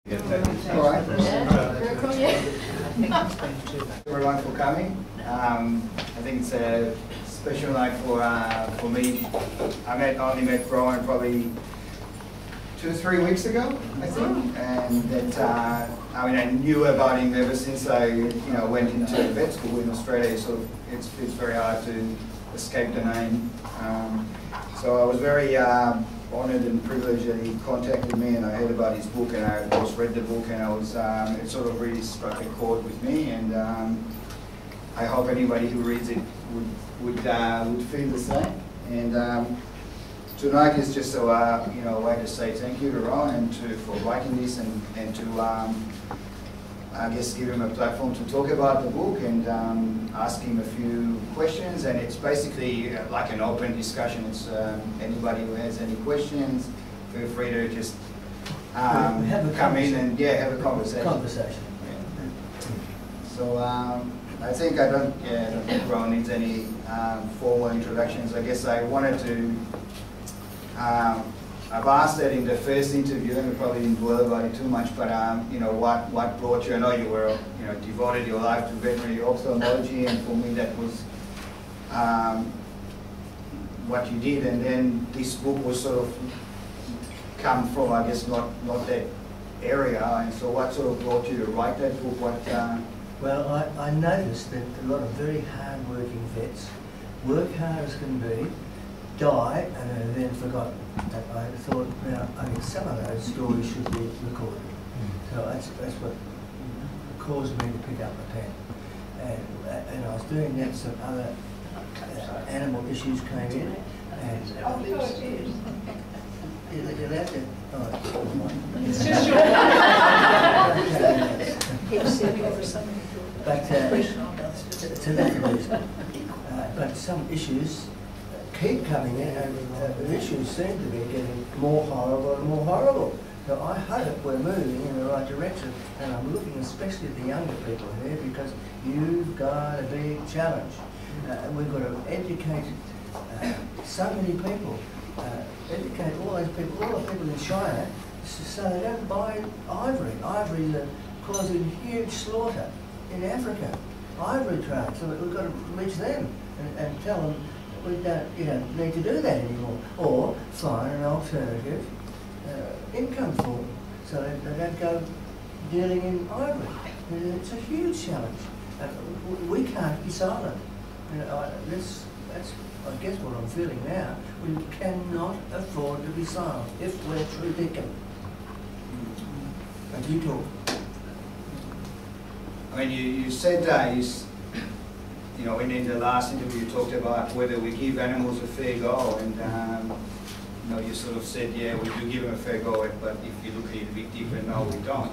All right. Everyone for coming. I think it's a special night for me. I only met Rowan probably 2 or 3 weeks ago, I think, and that I knew about him ever since I went into vet school in Australia. So it's very hard to escape the name. So I was very honoured and privileged that he contacted me, and I heard about his book, and I of course read the book, and I was it sort of really struck a chord with me, and I hope anybody who reads it would feel the same. And tonight is just a way to say thank you to Rowan and for writing this, and to I guess give him a platform to talk about the book and ask him a few questions. And it's basically like an open discussion. It's anybody who has any questions, feel free to just come in and have a conversation. Yeah. So I think I don't think Rowan needs any formal introductions. I guess I wanted to. I've asked that in the first interview, and we probably didn't dwell about it too much. But what brought you? I know you were devoted your life to veterinary ophthalmology, and for me that was what you did. And then this book was sort of come from, I guess, not that area. And so, what sort of brought you to write that book? Well, I noticed that a lot of very hard-working vets work hard as can be, die, and then forgotten. I thought, some of those stories should be recorded. So that's what caused me to pick up the pen. And I was doing that, some other animal issues came in, and you're allowed to. It's just your but to that reason. But some issues keep coming in, and the issues seem to be getting more horrible and more horrible. So I hope we're moving in the right direction, and I'm looking especially at the younger people here, because you've got a big challenge. We've got to educate so many people, educate all those people, all the people in China, so they don't buy ivory. Ivory is causing huge slaughter in Africa. Ivory trade, so we've got to reach them and tell them we don't need to do that anymore, or find an alternative income form so they don't go dealing in ivory. It's a huge challenge. We can't be silent. That's I guess what I'm feeling now. We cannot afford to be silent if we're true thinking. But you talk. I mean, you said in the last interview you talked about whether we give animals a fair go, and you sort of said, yeah, we do give them a fair go, but if you look a little bit deeper, no, we don't.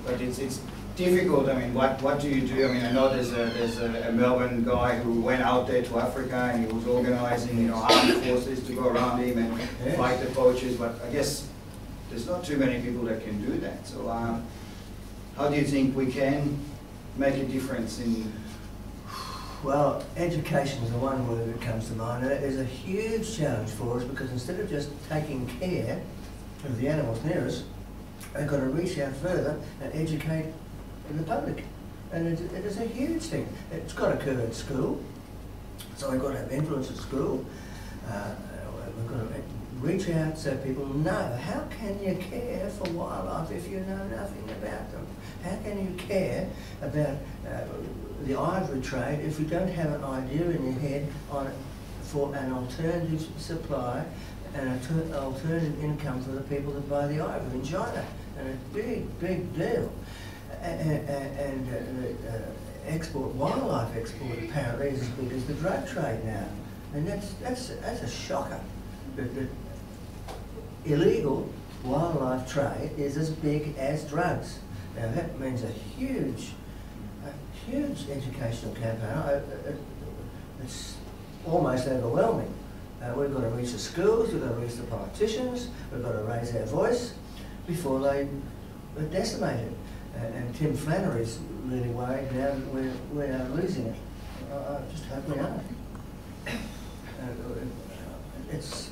But it's difficult. I mean, what do you do? I mean, I know there's a Melbourne guy who went out there to Africa, and he was organising armed forces to go around him and fight the poachers. But I guess there's not too many people that can do that. So how do you think we can make a difference in? Well, education is the one word that comes to mind. And it is a huge challenge for us, because instead of just taking care of the animals near us, they've got to reach out further and educate the public. And it is a huge thing. It's got to occur at school, so we've got to have influence at school. We've got to reach out so people know. How can you care for wildlife if you know nothing about them? How can you care about the ivory trade if you don't have an idea in your head for an alternative supply and an alternative income for the people that buy the ivory in China? And it's a big deal. And wildlife export apparently is as big as the drug trade now. And that's a shocker. The illegal wildlife trade is as big as drugs. Now that means a huge educational campaign. It's almost overwhelming. We've got to reach the schools, we've got to reach the politicians, we've got to raise our voice before they are decimated. And Tim Flannery's really worried now that we're losing it. I just hope we aren't. This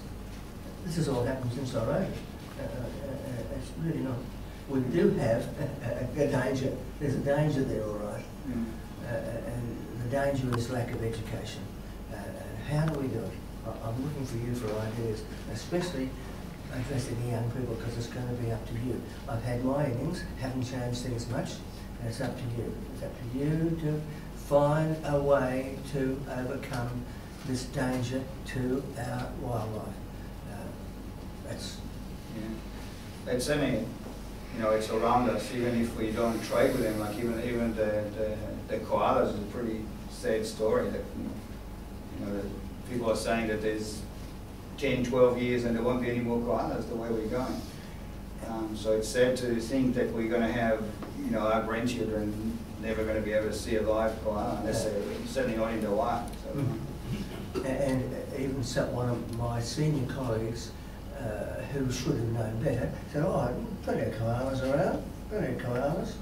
has all happened since I wrote it. It's really not we do have a danger. There's a danger there, all right. And the danger is lack of education. How do we do it? I'm looking for you for ideas, especially addressing the young people, because it's going to be up to you. I've had my innings, haven't changed things much, and it's up to you. It's up to you to find a way to overcome this danger to our wildlife. That's... Yeah. It's only, you know, it's around us, even if we don't trade with them, like even the koalas is a pretty sad story that, you know, that people are saying that there's 10, 12 years and there won't be any more koalas the way we're going. So it's sad to think that we're going to have, you know, our grandchildren never going to be able to see a live koala unless they're certainly not in the wild. So. And even one of my senior colleagues who should have known better said, oh, plenty of koalas around, plenty of koalas.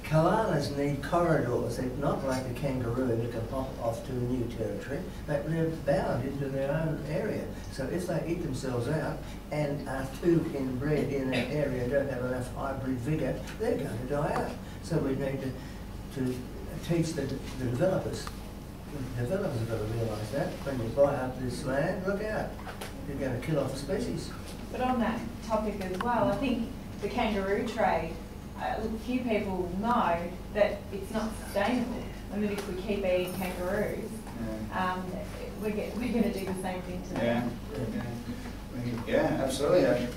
Koalas need corridors. They're not like the kangaroo that can hop off to a new territory. They're bound into their own area. So if they eat themselves out and are too inbred in that area, don't have enough hybrid vigour, they're going to die out. So we need to teach the developers. The developers have got to realise that. When you buy up this land, look out. You're going to kill off a species. But on that topic as well, I think the kangaroo trade, few people know that it's not sustainable. I mean, if we keep eating kangaroos, we're going to do the same thing to them. Yeah, absolutely.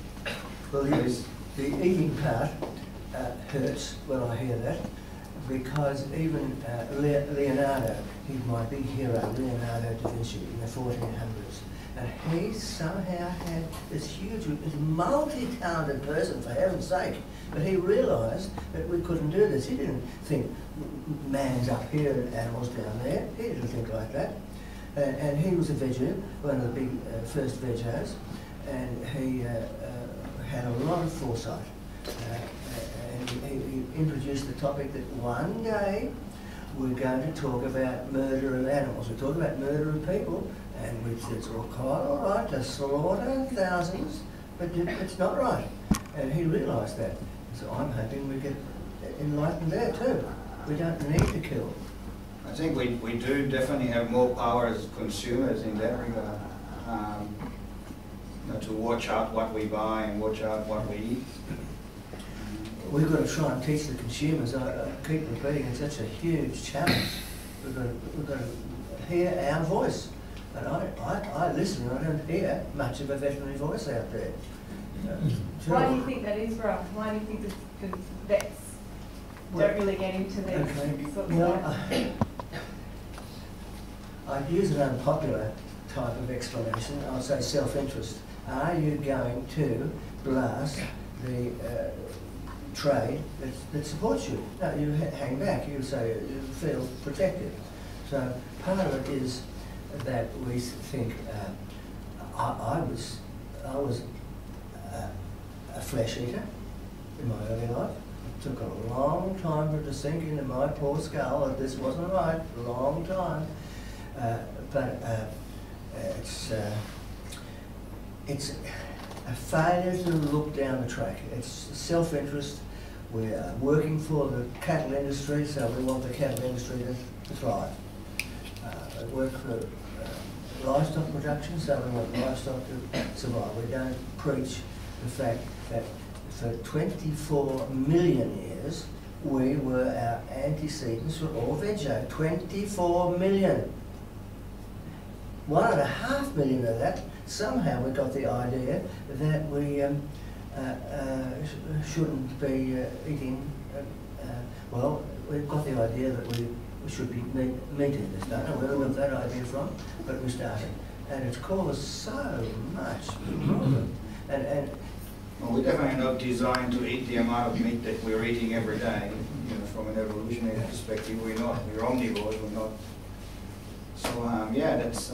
Well, the eating part hurts when I hear that, because even Leonardo, he's my big hero, Leonardo da Vinci in the 1400s, and he somehow had this huge, this multi-talented person, for heaven's sake, but he realised that we couldn't do this. He didn't think man's up here and animals down there. He didn't think like that. And he was a veggie, one of the big first veggies, and he had a lot of foresight. And he introduced the topic that one day we're going to talk about murder of animals. We talk about murder of people, and we said it's quite all right to slaughter thousands, but it's not right. And he realised that. So I'm hoping we get enlightened there too. We don't need to kill. I think we do definitely have more power as consumers in that regard. You know, to watch out what we buy and watch out what we eat. We've got to try and teach the consumers. I keep repeating, it's such a huge challenge. We've got to hear our voice. And I listen, and I don't hear much of a veterinary voice out there. Why do you think that is, Rob? Why do you think the vets don't really get into this sort of stuff? I'd use an unpopular type of explanation. I would say self-interest. Are you going to blast the trade that supports you? No, you hang back. You say you feel protected. So part of it is that we think I was a flesh eater in my early life. It took a long time for it to sink into my poor skull that this wasn't right. A long time, but it's a failure to look down the track. It's self-interest. We're working for the cattle industry, so we want the cattle industry to thrive. We work for livestock production, so we want livestock to survive. We don't preach the fact that for 24 million years, we were our antecedents were all veggie. 24 million. 1.5 million of that, somehow we got the idea that we shouldn't be eating, well, we've got the idea that we should be meat eaters, don't know where we got that idea from, but we started. And it's caused so much problem. And well, we're definitely not designed to eat the amount of meat that we're eating every day. You know, from an evolutionary perspective, we're not. We're omnivores. We're not. So yeah, that's.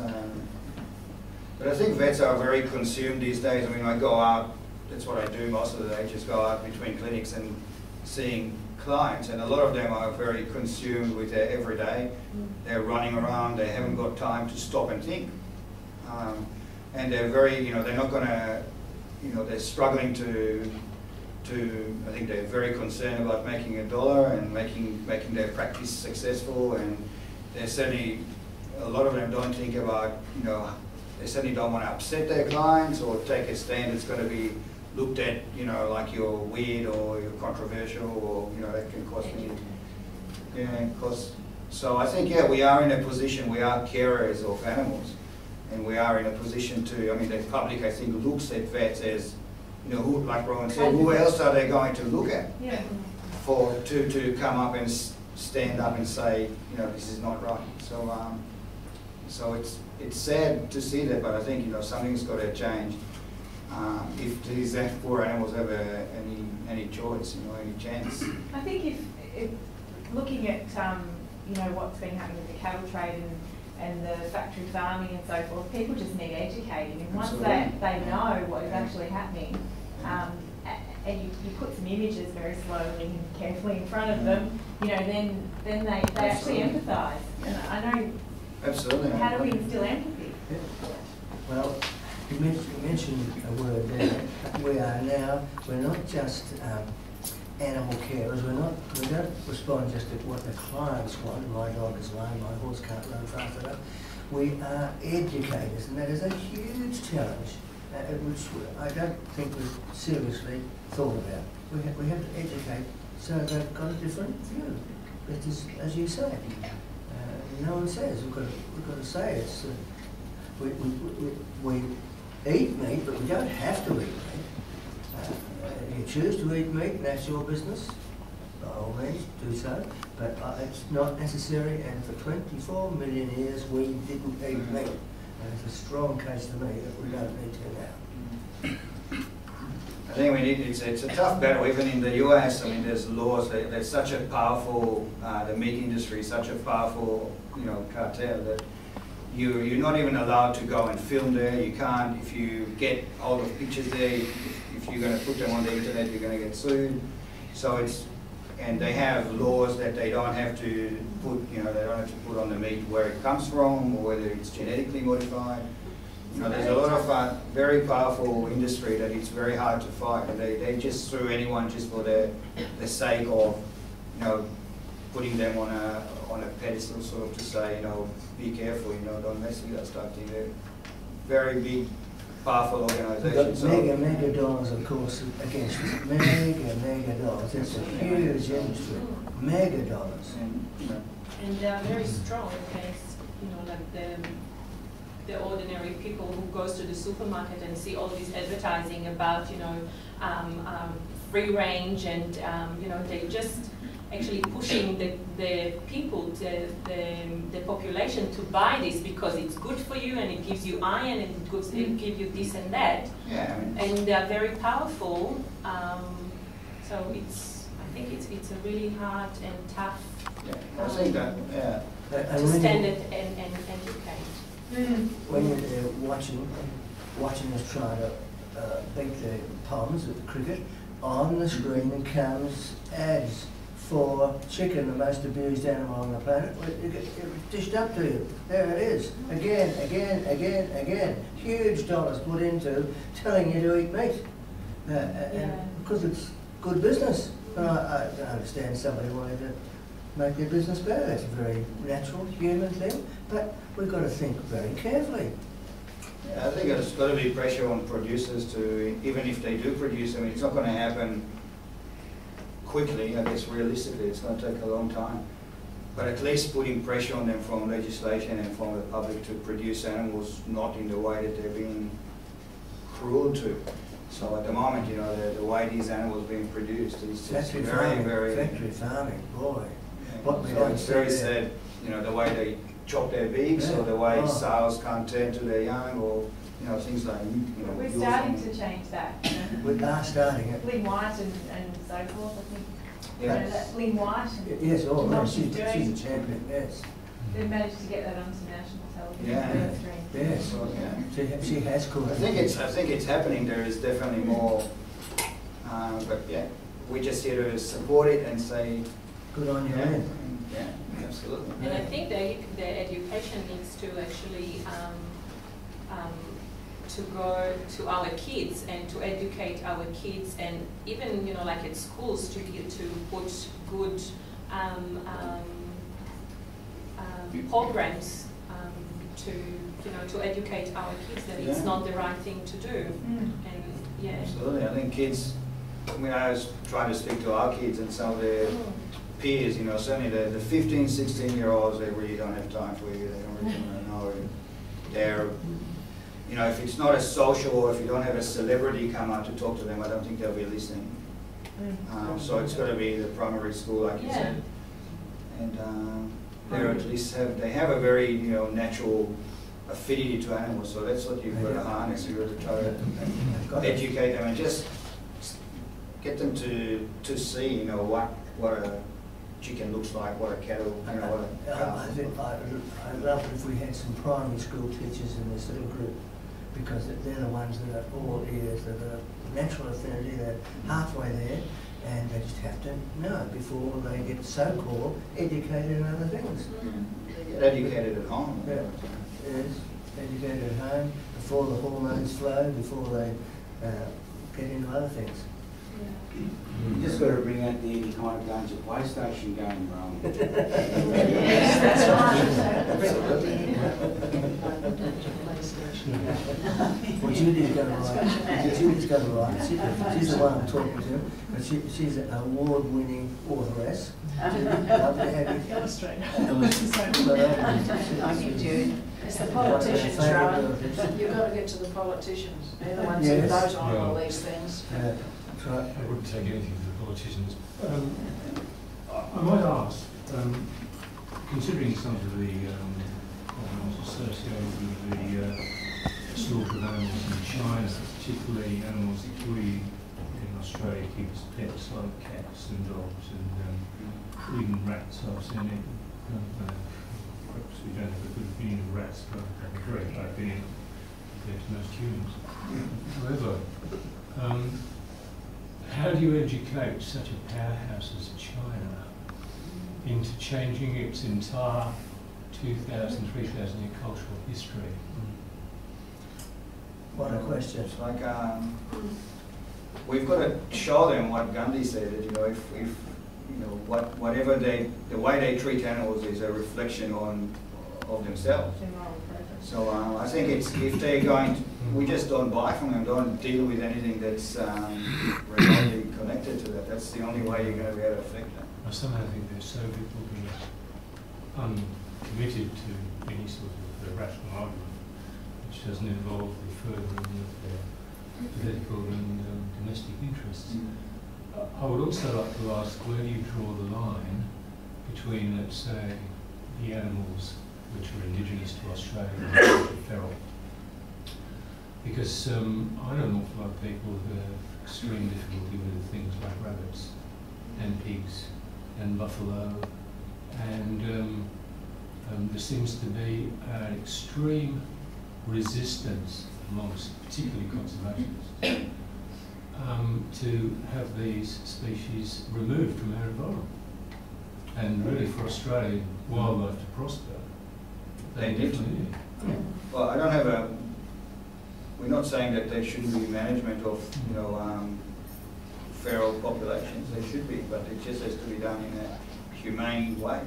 But I think vets are very consumed these days. I mean, I go out. That's what I do most of the day. Just go out between clinics and seeing clients, and a lot of them are very consumed with their everyday. They're running around. They haven't got time to stop and think, and they're very. You know, they're not going to. You know, they're struggling to I think they're very concerned about making a dollar and making their practice successful, and they're certainly, a lot of them don't think about, you know, they certainly don't want to upset their clients or take a stand that's going to be looked at, you know, like you're weird or you're controversial, or, you know, that can cost me. Yeah, so I think, yeah, we are in a position, we are carers of animals, and we are in a position to, I mean, the public, I think, looks at vets as, you know, who, like Rowan said, who else are they going to look at to come up and stand up and say, you know, this is not right. So it's sad to see that, but I think, you know, something's got to change if these poor animals have any choice, you know, any chance. I think if looking at you know, what's been happening with the cattle trade and the factory farming and so forth, people just need educating, and once they know what is actually happening, and you put some images very slowly and carefully in front of them, you know, then they actually empathise. And I know. Absolutely. How do we instill empathy? Well, you mentioned a word there. We are now, we're not just animal carers. We don't respond just to what the clients want. My dog is lame, my horse can't run fast enough. We are educators, and that is a huge challenge, which I don't think we've seriously thought about. We have to educate so they've got a different view. It is, as you say, no one says. We've got to say it's. We eat meat, but we don't have to eat meat. You choose to eat meat, and that's your business. By all means, do so. But it's not necessary. And for 24 million years, we didn't eat meat. And it's a strong case to me that we don't need to now. I think we need. It's a tough battle, even in the US. I mean, there's laws. There's such a powerful. The meat industry is such a powerful, you know, cartel that you're not even allowed to go and film there. You can't. If you get all the pictures there, if you're going to put them on the internet, you're going to get sued. So it's, and they have laws that they don't have to put. You know, they don't have to put on the meat where it comes from or whether it's genetically modified. You know, there's a lot of very powerful industry that it's very hard to fight, and they just sue anyone just for the sake of, you know, putting them on a pedestal, sort of to say, you know, be careful, you know, don't mess with that stuff. They're very big, powerful organisations. Mega dollars, of course, against it. Mega dollars. It's a huge industry. Mega dollars. And they are very strong against, you know, like the ordinary people who goes to the supermarket and see all this advertising about, you know, free range, and you know, they just actually pushing the people, the population to buy this because it's good for you and it gives you iron and it gives you this and that. Yeah, I mean, and they are very powerful. So I think it's a really hard and tough. Yeah, I think that. Yeah. To stand it and educate. When you're watching us try to beat the Poms at the cricket, on the screen comes ads for chicken, the most abused animal on the planet. It dished up to you. There it is. Again. Huge dollars put into telling you to eat meat. Because it's good business. I understand somebody wanted to make their business better. That's a very natural, human thing. But we've got to think very carefully. Yeah, I think there's got to be pressure on producers to, even if they do produce, I mean, it's not going to happen quickly. I guess realistically, it's going to take a long time. But at least putting pressure on them from legislation and from the public to produce animals not in the way that they're being cruel to. So at the moment, you know, the way these animals are being produced is just very... Factory farming, boy. Yeah. What we So don't it's see very there. sad, you know, the way they chop their beaks, or the way sows can't turn to their young, or, you know, things like, you know. We're starting to change that. You know. We are starting it. Lynn White and so forth, I think. Yeah. You know, that Lynn White. Yes, what she's she's a doing. champion, yes. They managed to get that onto national television. Yeah. Yes, So, yeah. she has called. I think it's happening. There is definitely more, but yeah, we're just here to support it and say, good on you, yeah, man. yeah, absolutely. And I think the education needs to actually to go to our kids and to educate our kids, and even, you know, like at schools, to put good programs to, you know, to educate our kids that it's not the right thing to do. And yeah. Absolutely. I think kids, I mean, I was trying to speak to our kids and some of their peers, you know, certainly the 15, 16-year-olds, they really don't have time for you. They don't really want to know. They're, you know, if it's not a social, or if you don't have a celebrity come out to talk to them, I don't think they'll be listening. So it's got to be the primary school, like you said. And they're at least they have a very, you know, natural affinity to animals. So that's what you've got to harness. You've got to try to educate them and just get them to see, you know, what a chicken looks like, what a cattle, you know, what a cow. I think I'd love it if we had some primary school teachers in this little group, because they're the ones that are all ears, that are natural affinity, they're halfway there, and they just have to know before they get so-called educated in other things. They get educated at home. Yeah, yes, educated at home, before the hormones flow, before they get into other things. You just got to bring out the any kind of guns, a PlayStation going wrong. Yes, that's Well, Judy's going to write. Judy's going to write. She's the one I'm talking to, but she's an award-winning authoress. Lovely to have you. Illustrator. Thank you, Jude. It's the politicians, Rowan. You've got to get to the politicians. They're the ones who vote on all these things. That's right. I wouldn't take anything to the politicians. I might ask, considering some of the problems associated with the slaughter of animals in China, particularly animals that we in Australia keep as pets, like cats and dogs and even rats, I've seen it. Perhaps we don't have a good opinion of rats, but I have a very bad opinion compared to most humans. However, how do you educate such a powerhouse as China into changing its entire 2,000, 3,000 year cultural history? What a question. It's like, we've got to show them what Gandhi said, that, you know, if you know, whatever the way they treat animals is a reflection of themselves. So I think it's, if they're going to, we just don't buy from them, don't deal with anything that's remotely connected to that. That's the only way you're going to be able to affect them. I somehow think they're so uncommitted to any sort of rational argument, which doesn't involve the furthering of their political and domestic interests. I would also like to ask, where do you draw the line between, let's say, the animals which are indigenous to Australia and which are feral? Because I know an awful lot of people who have extreme difficulty with things like rabbits and pigs and buffalo, and there seems to be an extreme resistance amongst particularly conservationists to have these species removed from our environment. And really, for Australian wildlife to prosper, They need to. Well, I don't have a. We're not saying that there shouldn't be management of, you know, feral populations. There should be, but it just has to be done in a humane way.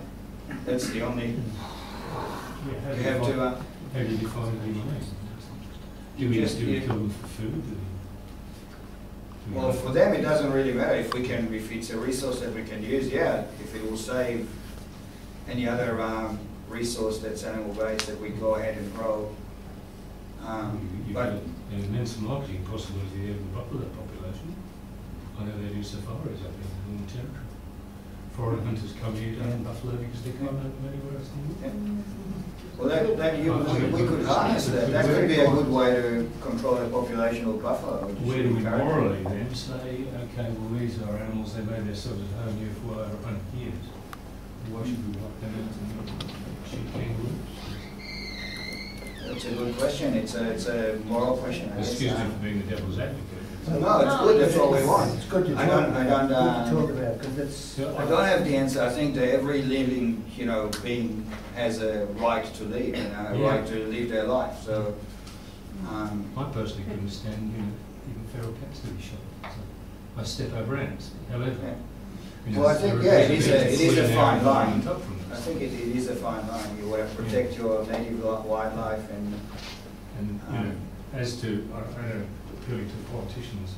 That's the only. Yeah, you have to. How do you define humane? Do we kill them for food? Well, for them it doesn't really matter if we can, if it's a resource that we can use. Yeah, if it will save any other resource that's animal based that we go ahead and grow. You've got an immense marketing possibility of the buffalo population. I know they do safaris up in the territory. Foreign hunters come here down in buffalo because they can't hunt them anywhere else in the world. Well, we could harness that. That could be a good way to control the population of buffalo. Where do we morally then say, okay, well, these are animals, they made themselves at home here for over 100 years. Why should we wipe them out and shoot kangaroos? It's a good question. It's a moral question. Excuse me for being the devil's advocate. No, it's good. That's what we want. It's good to talk about, because it's. I don't have the answer. I think that every living, you know, being has a right to live and a right to live their life. So I personally couldn't stand, even feral cats to be shot. So I step over ants. However, well, I think it is a fine line. I think it is a fine line. You want to protect your native wildlife and as to I know appealing to politicians.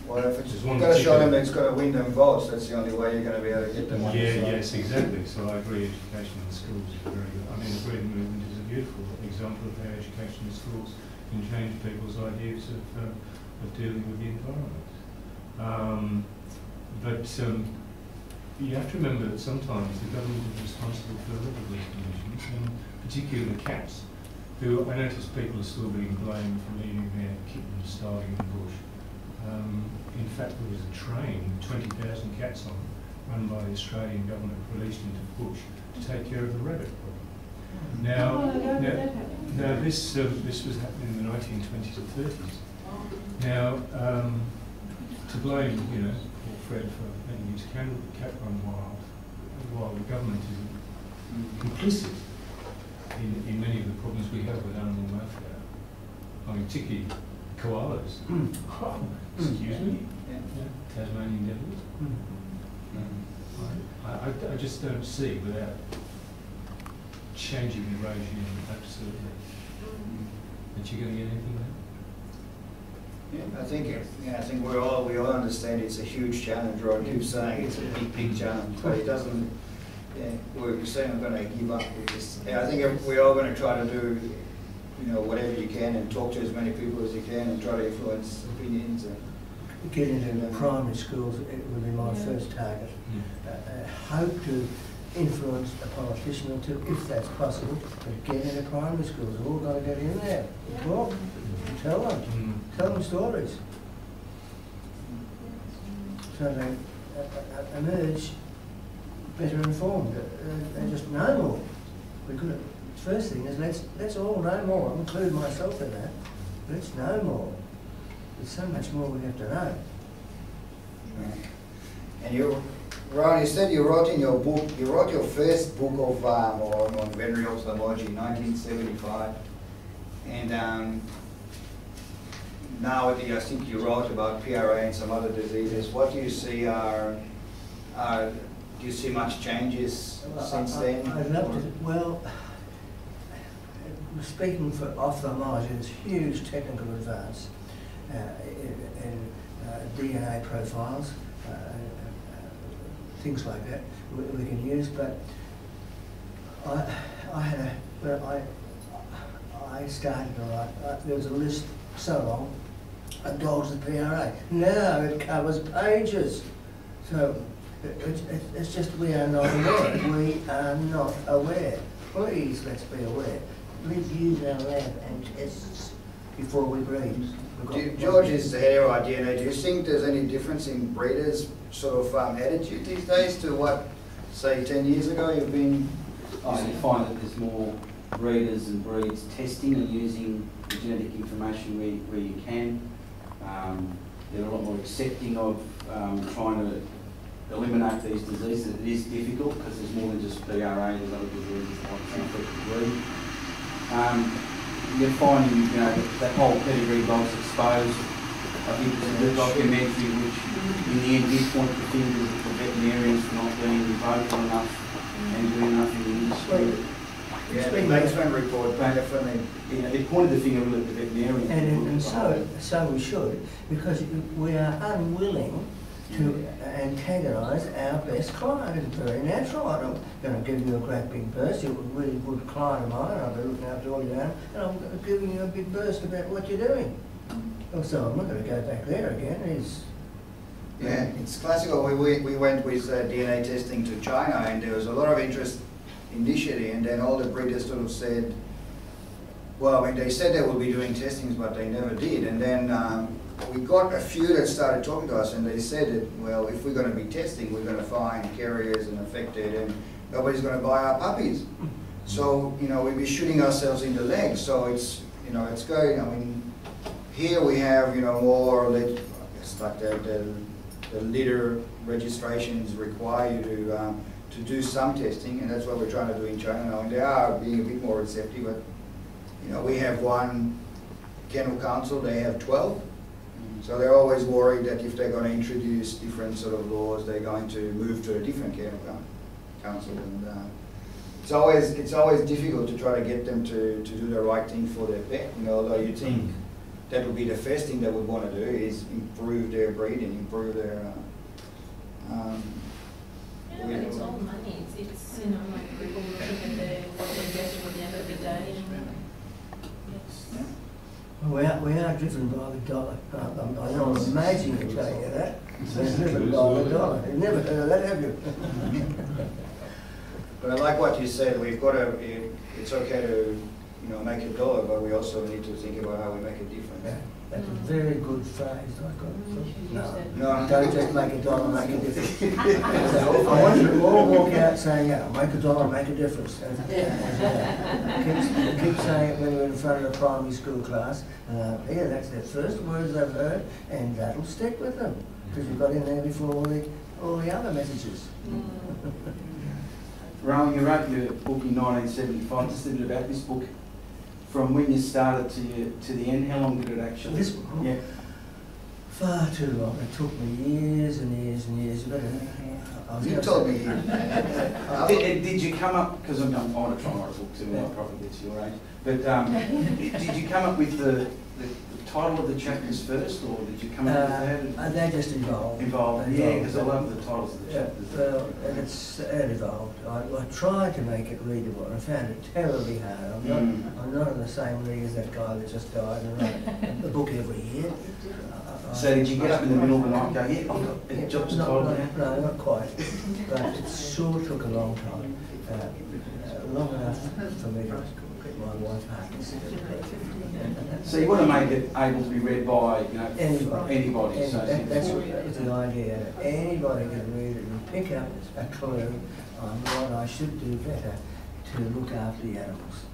Well, if it's got to show them that it's got to win them votes, that's the only way you're going to be able to get them. Yes, exactly. So I agree. Education in schools is very good. I mean, the Freedom Movement is a beautiful example of how education in schools can change people's ideas of dealing with the environment. But you have to remember that sometimes the government is responsible for a lot of these conditions, and particularly the cats, who I notice people are still being blamed for leaving their kittens starving in the bush. In fact, there was a train with 20,000 cats on it, run by the Australian government, released into the bush to take care of the rabbit problem. Now this was happening in the 1920s and 30s. Now, to blame, poor Fred for letting his cat run wild, while the government is complicit in many of the problems we have with animal welfare. I mean, particularly koalas. Excuse me? Tasmanian devils. I just don't see, without changing the regime, absolutely, that you're going to get anything there. I think we all understand it's a huge challenge. Rod keeps saying it's a big challenge, but it doesn't. We're saying we're going to give up. I think we're all going to try to do, whatever you can and talk to as many people as you can and try to influence opinions. Get into primary schools, it would be my first target. Hope to influence a politician or two, if that's possible, but get into primary schools. We've all got to get in there. Talk, tell them stories. So they emerge better informed. They just know more. First thing is let's all know more. I include myself in that. Let's know more. There's so much more we have to know. And Rowan, you said you wrote in your book, you wrote your first book on veterinary ophthalmology in 1975, and now I think you wrote about PRA and some other diseases. What do you see do you see much changes since then? I'd love to. Well, speaking for ophthalmology, there's huge technical advance in DNA profiles, things like that we can use. But I started to write. There was a list so long of dogs with PRA. Now it covers pages. So it's just we are not aware. We are not aware. Please, let's be aware. Let's use our lab and tests before we breed. George is the head of our DNA. Do you think there's any difference in breeders' sort of attitude these days to what, say, 10 years ago you've been? I find that there's more breeders and breeds testing and using the genetic information where you can. They're a lot more accepting of trying to eliminate these diseases. It is difficult because there's more than just PRA, there's other diseases like infected breed. You're finding, that whole pedigree dog's exposed. I think there's a good documentary which, in the end, did point the fingers at the veterinarians for not being vocal enough and doing enough in the industry. Yeah, the Maxman report, definitely. They pointed the finger at the veterinarians. And so we should, because we are unwilling to antagonise our best client. It's very natural. I'm going to give you a great big burst. You're a really good client of mine, and I'll be looking after all your animals, and I'm giving you a big burst about what you're doing. So I'm not going to go back there again. Yeah, it's classical. We went with DNA testing to China, and there was a lot of interest initially, and then all the breeders sort of said, well, I mean, they said they would be doing testings, but they never did. And then we got a few that started talking to us, and they said that, well, if we're going to be testing, we're going to find carriers and affected, and nobody's going to buy our puppies. So, we'd be shooting ourselves in the leg. So it's, it's going, I mean, here we have, more, I guess, like the litter registrations require you to do some testing, and that's what we're trying to do in China now. And they are being a bit more receptive, but you know, we have one kennel council, they have 12. So they're always worried that if they're going to introduce different sort of laws, they're going to move to a different kennel council. And it's always difficult to try to get them to do the right thing for their pet. You know, although you think that would be the first thing they would want to do is improve their breeding, improve their. Yeah, but it's all money. It's you know, like people looking at what they're getting at the end of the day. And, We are driven by the dollar. I know I'm amazing to tell you that. We're driven by the dollar. You've never heard of that, have you? But I like what you said. We've got to. It's okay to, you know, make a dollar, but we also need to think about how we make a difference. Yeah, that's a very good phrase. I got. No. Don't just make a dollar, make a difference. I want you to all walk out saying, "Yeah, make a dollar, make a difference." Keep saying it when we're in front of a primary school class. Yeah, that's the first words they've heard, and that'll stick with them because you've got in there before all the other messages. Rowan, you wrote your book in 1975. Just a bit about this book. From when you started to the end, how long did it actually? This book? Yeah. Far too long. It took me years and years and years. But You told me. Did you come up, because I want to try and write a book too, and I'll probably get to your age, but did you come up with the title of the chapters first, or did you come up with that? They just evolved. Yeah, because I love the titles of the chapters. Well, and it evolved. I tried to make it readable, and I found it terribly hard. I'm not in the same league as that guy that just died and wrote a book every year. So did you get up in the middle of the night and go, yeah, I've got a job's title now? No, not quite. But it sure took a long time. Long enough for me to get my wife happy. So you want to make it able to be read by, you know, anybody. So That's the idea. Anybody can read it and pick up a clue on what I should do better to look after the animals.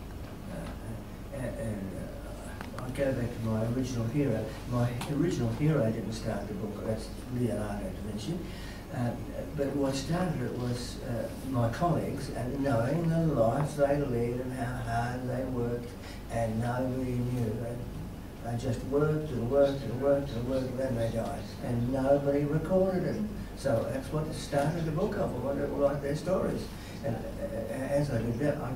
I go back to my original hero. My original hero didn't start the book, that's Leonardo da Vinci. But what started it was my colleagues and knowing the life they led and how hard they worked, and nobody knew. They just worked and worked and worked and worked, and then they died. And nobody recorded it. So that's what started the book off. I wanted to write their stories. And as I did that, I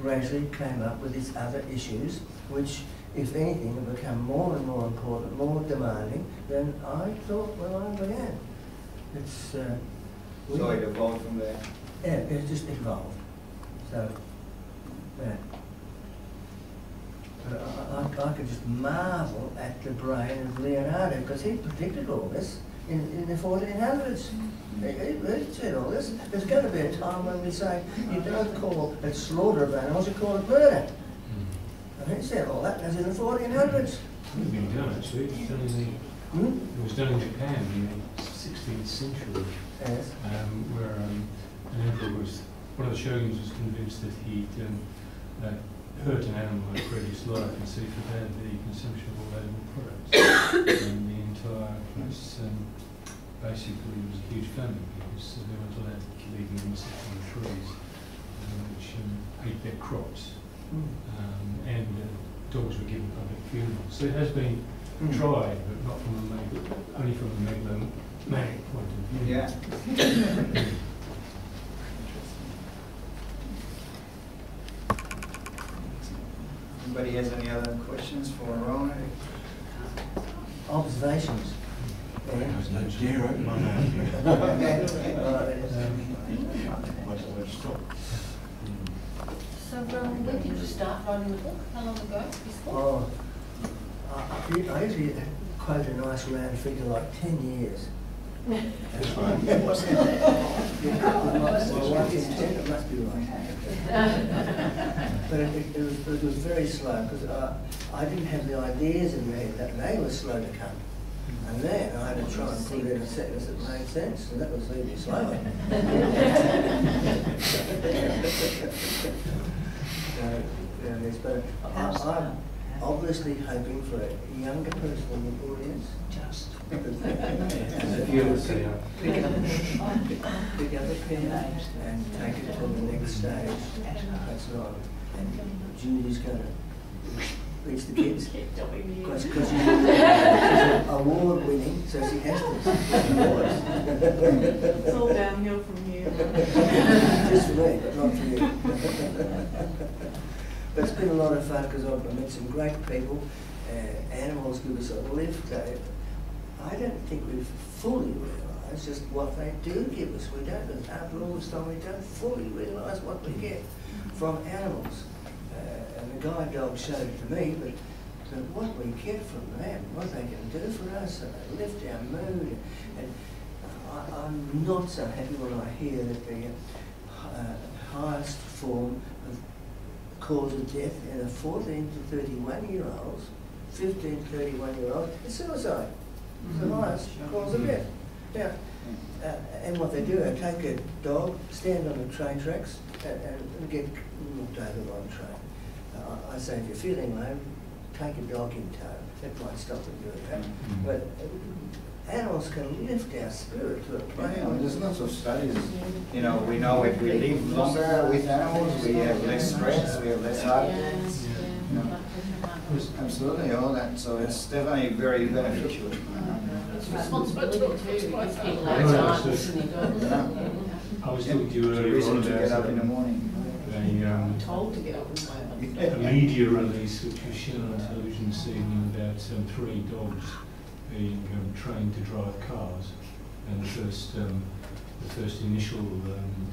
gradually came up with these other issues, which, if anything, have become more and more important, more demanding than I thought when I began. It's so it evolved from there. Yeah, it just evolved. So, yeah. But I could just marvel at the brain of Leonardo, because he predicted all this in the 1400s. He said all this. There's going to be a time when we say you don't call it slaughter of animals, you call it murder. And he said all that, and it was in the 1400s. It's been done actually. It was done in Japan in the 16th century, Yes. where an emperor was, one of the shoguns was convinced that he'd hurt an animal in a previous life, and so he forbade the consumption of all animal products. And the entire place basically was a huge famine because they weren't allowed to kill even insects on the trees, which ate their crops. And dogs were given public funerals. So it has been tried, but not from only from a megalomaniac point of view. Yeah. Anybody has any other questions for Rowan? Observations. There's no deer open my mouth. So, when did you start writing the book? How long ago? Before? Oh, I usually quote a nice round figure like 10 years. My wife's intent, it must be right. But it was very slow because I didn't have the ideas in my head that they were slow to come. And then I had to try and put it in a sentence that made sense, and that was even slower. But I'm obviously hoping for a younger person in the audience. Just. If you pick up a pen and take it to the next stage, that's right. And Julie's going to reach the kids. Because she's award winning, so she has to. It's all downhill from here. Just for me, but not for you. But it's been a lot of fun because I've met some great people. Animals give us a lift. I don't think we've fully realised just what they do give us. We don't, after all this time, we don't fully realise what we get from animals. And the guide dog showed it to me, but what we get from them, what they can do for us, and they lift our mood. And I'm not so happy when I hear that the highest form of cause of death in a 14 to 31-year-olds, 15 to 31-year-olds, is suicide. It's the highest cause of death. Now, and what they do, they take a dog, stand on the train tracks, and get looked over on the train. I say, if you're feeling low, take a dog in tow. That might stop them doing that. But animals can lift our spirit to a plane. Yeah, there's lots of studies. You know, we know if we live longer with animals, we have less stress, we have less heartbeats. You know, absolutely, all that. So it's definitely very beneficial. It's responsibility too, because people aren't listening to dogs. I was talking to you It's a earlier reason on to get up in the about morning. Told to get up a media release which was shown on television this evening about 3 dogs being trained to drive cars, and the first initial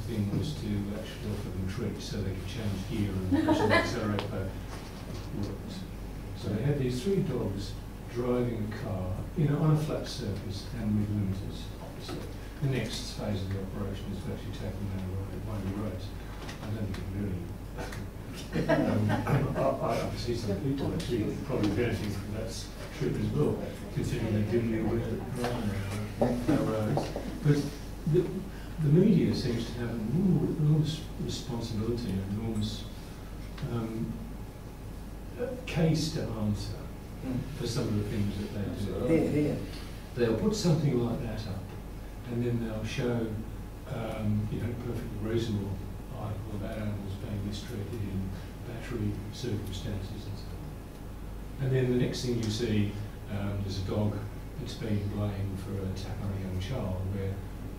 thing was to actually offer them tricks so they could change gear and push the accelerator works. So they had these 3 dogs driving a car on a flat surface and with limiters. So the next phase of the operation is to actually take them down one of the roads. I don't think it really. I see some people actually probably benefiting from that trip as well, considering they didn't know where to roads. But the media seems to have an enormous responsibility, an enormous case to answer for some of the things that they do. They'll put something like that up, and then they'll show perfectly reasonable article about animals being mistreated in battery circumstances and so on. And then the next thing you see, there's a dog that's being blamed for an attack on a young child, where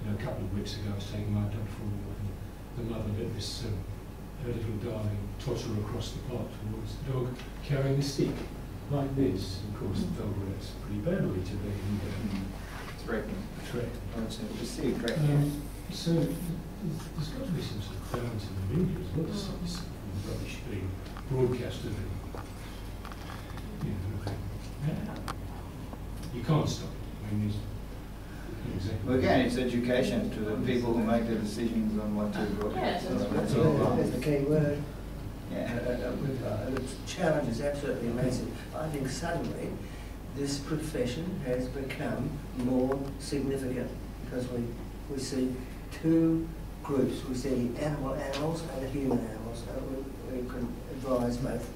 a couple of weeks ago I was taking my dog for a walk, and the mother let this her little darling totter across the plot towards the dog carrying a stick like this. Of course, the dog reacts pretty badly to being Threatening. So there's got to be some sort of balance in the media as well. Some rubbish being broadcasted. You can't stop it. I mean, exactly. Well, again, it's education to the people who make the decisions on what to broadcast. That's the key word. Yeah. The challenge is absolutely massive. I think suddenly this profession has become more significant because we see 2 groups. We see the animals and the human animals. We can advise both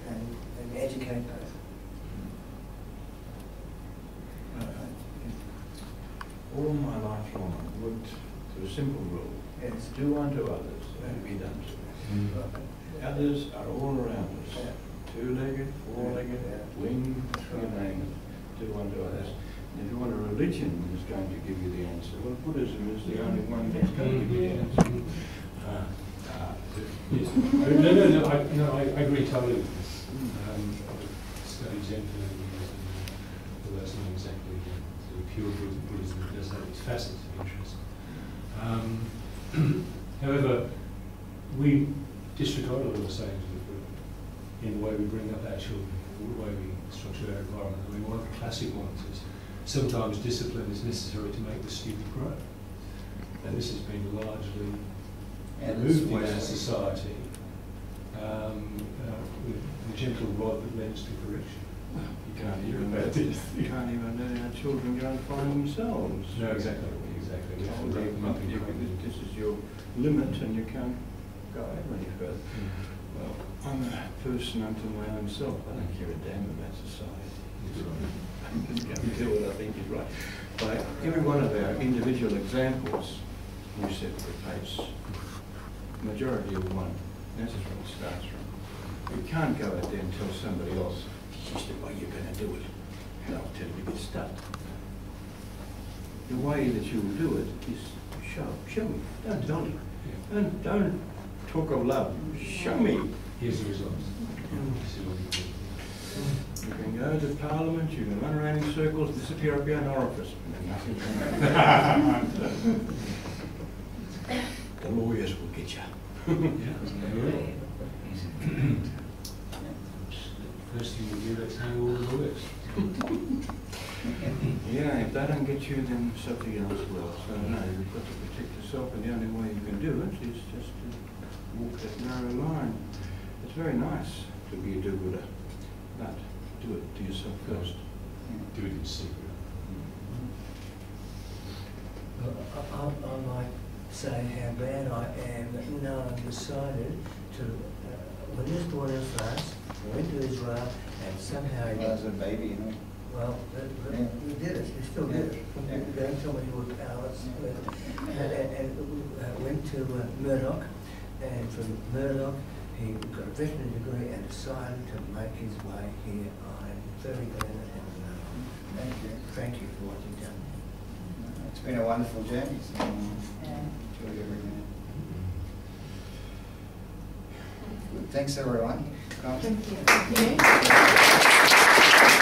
and educate both. All my life long, I've worked to a simple rule. Yes. Do unto others and be done to us. Others are all around us. Yeah. 2-legged, 4-legged, winged, you name it. Do unto others. And if you want a religion that's going to give you the answer, well, Buddhism is the only one that's going to give you the answer. Yes. No, I agree totally with this. Studied Zen for many years, and that's not exactly the pure Buddhism that does have its facets of interest. However, we disregard a lot of the sayings of the Buddha in the way we bring up our children, the way we structure our environment. I mean, one of the classic ones is sometimes discipline is necessary to make the stupid grow. And this has been largely removed in our society with the gentle rod that lends to correction. You can't even let our children go and find themselves. No, exactly. We have to wrap them up in This is your limit and you can't go any further. Well, I'm a person unto my own self. I don't care a damn about society. I'm going to do what I think is right. By every one of our individual examples, you set the pace. Majority of one. That's where it starts from. You can't go out there and tell somebody else, this is the way you're going to do it. And I'll tell you to get stuck. The way that you will do it is show me. Don't tell me. Don't talk of love. Show me. Here's the results. You can go to Parliament, you can run around in circles, disappear up behind an orifice, and then nothing. The lawyers will get you. First thing you do, let's hang all the lawyers. Yeah, if they don't get you, then something else will. So no, you've got to protect yourself, and the only way you can do it is just to walk that narrow line. It's very nice to be a do-gooder, but do it to yourself first. Do it in secret. I might say how bad I am, but I've decided to, when this born in France, I went to Israel, and somehow he Well, as a baby, you know. well, we did it, we still did it. Don't tell me you were powerless. And went to Murdoch, and from Murdoch, he got a veterinary degree and decided to make his way here. I'm very glad and Thank you. thank you for what you've done. It's been a wonderful journey. So, enjoyed every minute. Good. Thanks everyone. Thank you.